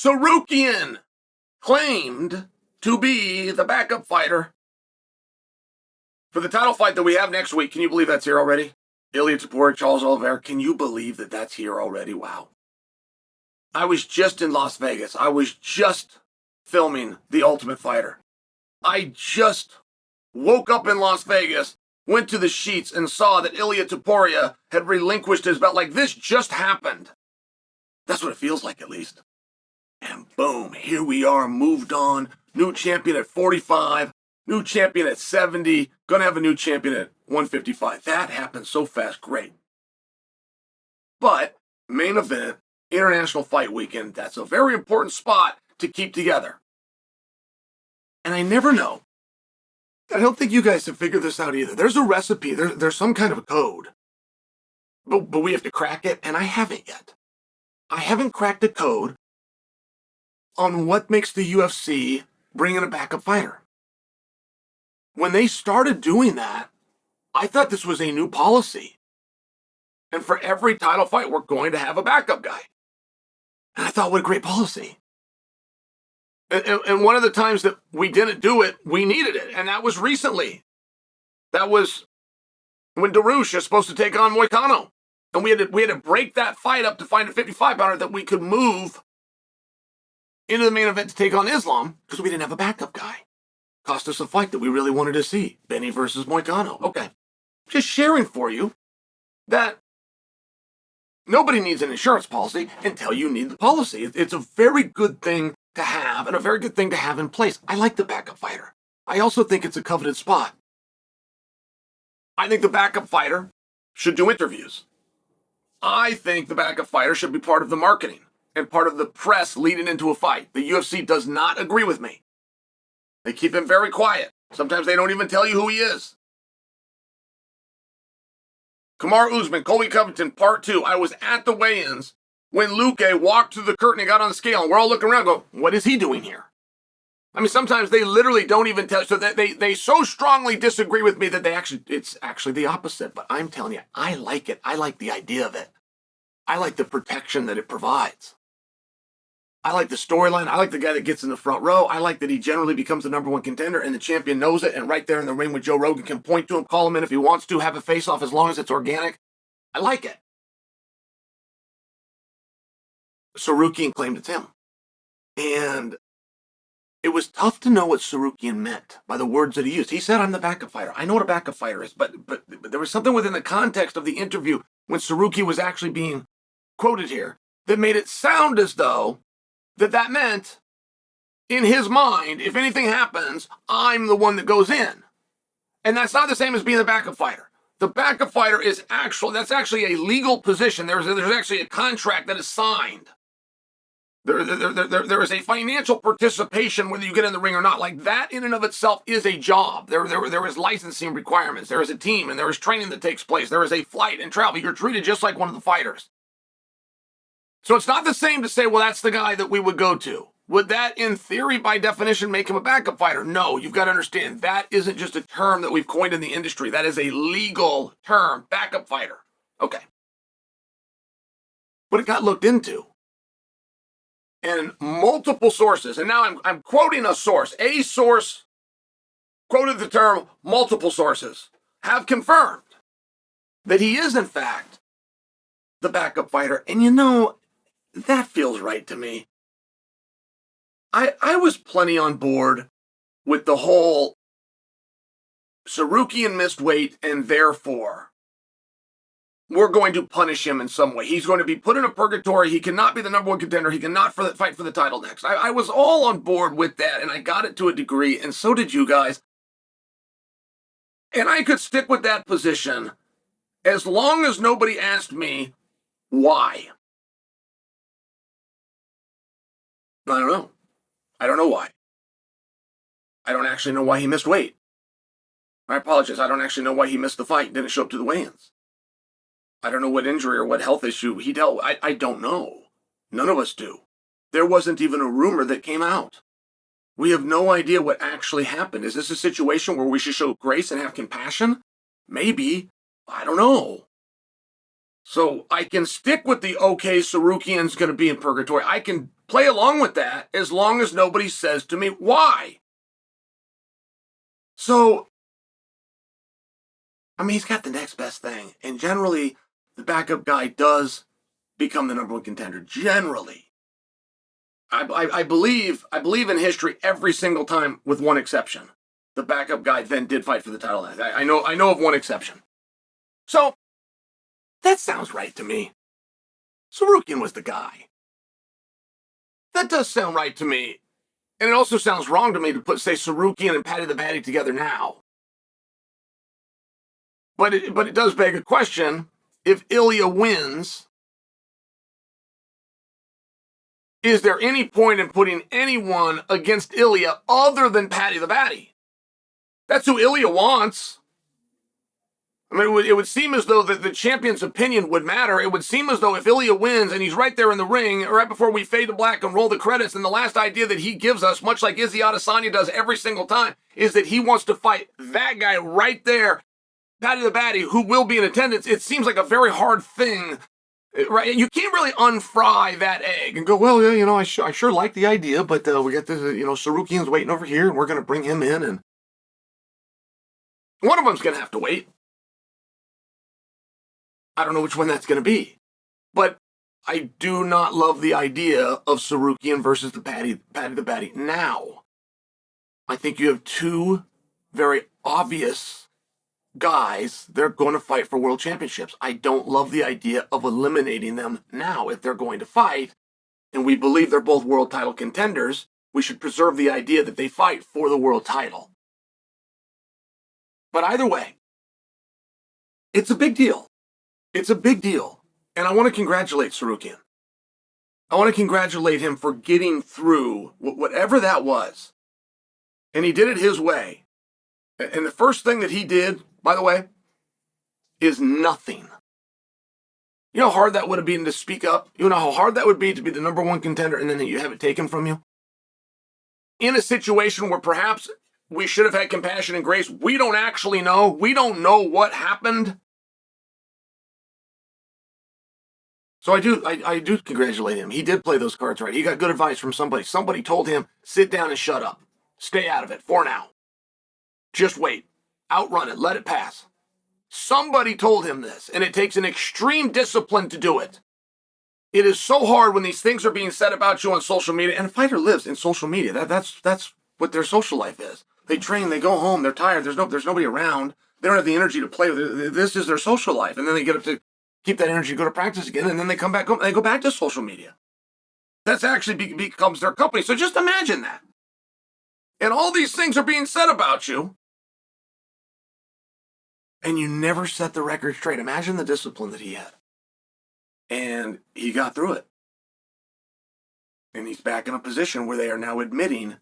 Tsarukyan claimed to be the backup fighter for the title fight that we have next week. Can you believe that's here already? Ilia Topuria, Charles Oliveira. Can you believe that that's here already? Wow. I was just in Las Vegas. I was just filming The Ultimate Fighter. I just woke up in Las Vegas, went to the sheets, and saw that Ilia Topuria had relinquished his belt. Like, this just happened. That's what it feels like, at least. And boom, here we are, moved on. New champion at 45, new champion at 70, gonna have a new champion at 155. That happened so fast, great. But, main event, International Fight Weekend, that's a very important spot to keep together. And I never know. I don't think you guys have figured this out either. There's a recipe, there's some kind of a code. But we have to crack it, and I haven't yet. I haven't cracked the code on what makes the UFC bring in a backup fighter. When they started doing that, I thought this was a new policy. And for every title fight, we're going to have a backup guy. And I thought, what a great policy. And one of the times that we didn't do it, we needed it. And that was recently. That was when Darush is supposed to take on Moicano. And we had to break that fight up to find a 55-pounder that we could move into the main event to take on Islam because we didn't have a backup guy. Cost us a fight that we really wanted to see. Benny versus Moicano. Okay. Just sharing for you that nobody needs an insurance policy until you need the policy. It's a very good thing to have and a very good thing to have in place. I like the backup fighter. I also think it's a coveted spot. I think the backup fighter should do interviews. I think the backup fighter should be part of the marketing and part of the press leading into a fight. The UFC does not agree with me. They keep him very quiet. Sometimes they don't even tell you who he is. Kamaru Usman, Colby Covington, Part 2. I was at the weigh-ins when Luque walked through the curtain and got on the scale, and we're all looking around going, what is he doing here? I mean, sometimes they literally don't even tell, so that they so strongly disagree with me that it's actually the opposite. But I'm telling you, I like it. I like the idea of it. I like the protection that it provides. I like the storyline. I like the guy that gets in the front row. I like that he generally becomes the number one contender and the champion knows it. And right there in the ring with Joe Rogan can point to him, call him in if he wants to, have a face-off as long as it's organic. I like it. Tsarukyan claimed it's him. And it was tough to know what Tsarukyan meant by the words that he used. He said, I'm the backup fighter. I know what a backup fighter is. But there was something within the context of the interview when Tsarukyan was actually being quoted here that made it sound as though that meant, in his mind, if anything happens, I'm the one that goes in. And that's not the same as being the backup fighter. The backup fighter is that's actually a legal position. There's actually a contract that is signed. There is a financial participation whether you get in the ring or not. Like, that in and of itself is a job. There is licensing requirements. There is a team, and there is training that takes place. There is a flight and travel. You're treated just like one of the fighters. So it's not the same to say, well, that's the guy that we would go to. Would that, in theory, by definition, make him a backup fighter? No, you've got to understand, that isn't just a term that we've coined in the industry. That is a legal term, backup fighter. Okay. But it got looked into. And multiple sources, and now I'm quoting a source. A source quoted the term, multiple sources have confirmed that he is, in fact, the backup fighter. And you know, that feels right to me. I was plenty on board with the whole Tsarukyan missed weight and therefore we're going to punish him in some way. He's going to be put in a purgatory. He cannot be the number one contender. He cannot fight for the title next. I was all on board with that, and I got it to a degree, and so did you guys. And I could stick with that position as long as nobody asked me why. I don't know. I don't know why. I don't actually know why he missed weight. I apologize. I don't actually know why he missed the fight, didn't show up to the weigh-ins. I don't know what injury or what health issue he dealt with. I don't know. None of us do. There wasn't even a rumor that came out. We have no idea what actually happened. Is this a situation where we should show grace and have compassion? Maybe. I don't know. So I can stick with the okay, Tsarukyan's going to be in purgatory. I can play along with that as long as nobody says to me why. So, I mean, he's got the next best thing. And generally, the backup guy does become the number one contender. Generally. I believe in history every single time with one exception. The backup guy then did fight for the title. I know of one exception. So, that sounds right to me. Tsarukyan was the guy. That does sound right to me. And it also sounds wrong to me to say Tsarukyan and Paddy the Baddy together now. But it does beg a question. If Ilya wins, is there any point in putting anyone against Ilya other than Paddy the Baddy? That's who Ilya wants. I mean, it would seem as though the champion's opinion would matter. It would seem as though if Ilya wins and he's right there in the ring, right before we fade to black and roll the credits, and the last idea that he gives us, much like Izzy Adesanya does every single time, is that he wants to fight that guy right there, Paddy the Baddy, who will be in attendance. It seems like a very hard thing, right? You can't really unfry that egg and go, well, yeah, I sure like the idea, but we got this, Tsarukyan's waiting over here, and we're going to bring him in, and one of them's going to have to wait. I don't know which one that's going to be. But I do not love the idea of Tsarukyan versus the Paddy the Baddy now. I think you have two very obvious guys that are going to fight for world championships. I don't love the idea of eliminating them now. If they're going to fight, and we believe they're both world title contenders, we should preserve the idea that they fight for the world title. But either way, it's a big deal. It's a big deal. And I want to congratulate Tsarukyan. I want to congratulate him for getting through whatever that was. And he did it his way. And the first thing that he did, by the way, is nothing. You know how hard that would have been to speak up? You know how hard that would be to be the number one contender and then you have it taken from you? In a situation where perhaps we should have had compassion and grace, we don't actually know. We don't know what happened. So I do congratulate him. He did play those cards right. He got good advice from somebody. Somebody told him, sit down and shut up. Stay out of it for now. Just wait. Outrun it. Let it pass. Somebody told him this, and it takes an extreme discipline to do it. It is so hard when these things are being said about you on social media, and a fighter lives in social media. That's what their social life is. They train, they go home, they're tired, there's nobody around. They don't have the energy to play with it. This is their social life, and then they get up to keep that energy, go to practice again, and then they come back home, and they go back to social media. That's actually becomes their company. So just imagine that. And all these things are being said about you, and you never set the record straight. Imagine the discipline that he had. And he got through it. And he's back in a position where they are now admitting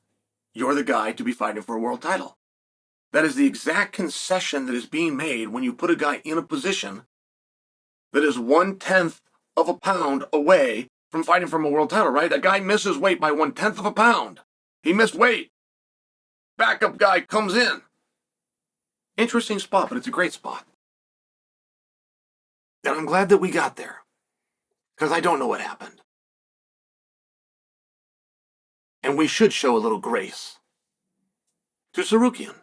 you're the guy to be fighting for a world title. That is the exact concession that is being made when you put a guy in a position that is 1/10 of a pound away from fighting for a world title, right? That guy misses weight by 1/10 of a pound. He missed weight. Backup guy comes in. Interesting spot, but it's a great spot. And I'm glad that we got there, because I don't know what happened. And we should show a little grace to Tsarukyan.